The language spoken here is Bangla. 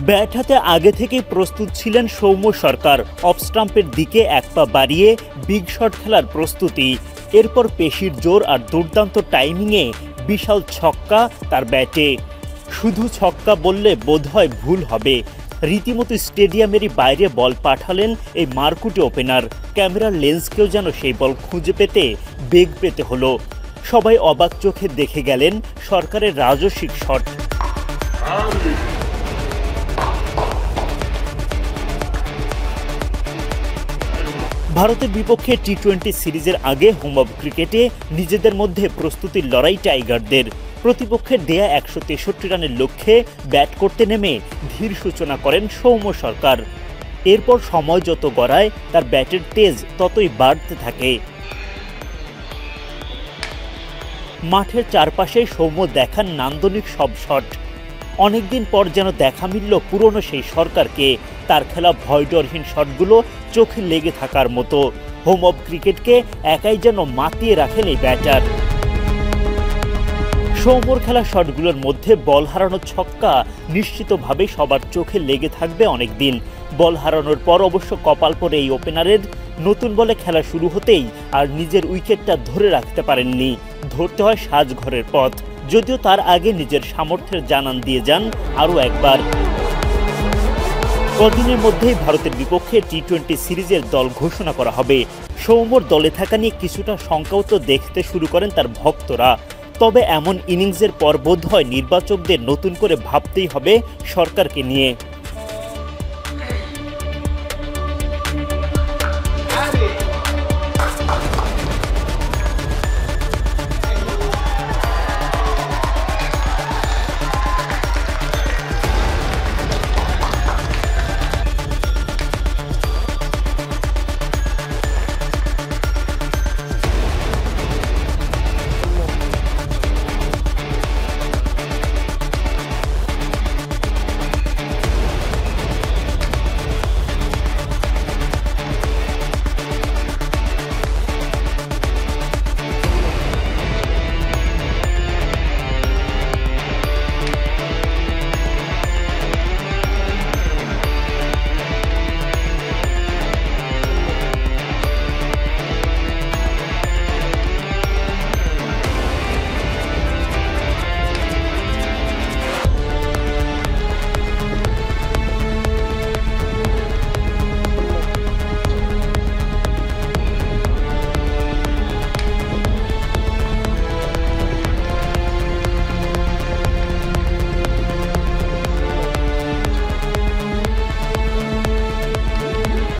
ব্যাট হাতে আগে থেকেই প্রস্তুত ছিলেন সৌম্য সরকার। অফ স্টাম্পের দিকে এক পা বাড়িয়ে বিগ শট খেলার প্রস্তুতি। এরপর পেশির জোর আর দুর্দান্ত টাইমিংয়ে বিশাল ছক্কা তার ব্যাটে। শুধু ছক্কা বললে বোধহয় ভুল হবে, রীতিমতো স্টেডিয়ামেরই বাইরে বল পাঠালেন এই মারকুটে ওপেনার। ক্যামেরার লেন্সকেও যেন সেই বল খুঁজে পেতে বেগ পেতে হলো। সবাই অবাক চোখে দেখে গেলেন সরকারের রাজস্বিক শট। ভারতের বিপক্ষে টি-20 সিরিজের আগে হোম অফ ক্রিকেটে নিজেদের মধ্যে প্রস্তুতির লড়াই টাইগারদের। প্রতিপক্ষের দেয়া 163 রানের লক্ষ্যে ব্যাট করতে নেমে ধীর সূচনা করেন সৌম্য সরকার। এরপর সময় যত গড়ায় তার ব্যাটের তেজ ততই বাড়তে থাকে। মাঠের চারপাশে সৌম্য দেখান নান্দনিক সব শট। অনেকদিন পর যেন দেখা মিলল পুরনো সেই সরকারকে। তার খেলা ভয়ডরহীন শটগুলো চোখে লেগে থাকার মতো। হোম অফ ক্রিকেটকে একাই যেন মাতিয়ে রাখেন এই ব্যাটার। সৌম্যর খেলা শটগুলোর মধ্যে বল হারানোর ছক্কা নিশ্চিতভাবে সবার চোখে লেগে থাকবে অনেকদিন। বল হারানোর পর অবশ্য কপাল পরে এই ওপেনারের নতুন বলে খেলা শুরু হতেই আর নিজের উইকেটটা ধরে রাখতে পারেননি। ধরতে হয় সাজঘরের পথ, যদিও তার আগে নিজের সামর্থ্যের জানান দিয়ে যান আরও একবার। কদিনের মধ্যেই ভারতের বিপক্ষে টি-20 সিরিজের দল ঘোষণা করা হবে। সৌম্যর দলে থাকা নিয়ে কিছুটা শঙ্কাও তো দেখতে শুরু করেন তার ভক্তরা। তবে এমন ইনিংসের পর বোধহয় নির্বাচকদের নতুন করে ভাবতেই হবে সরকারকে নিয়ে।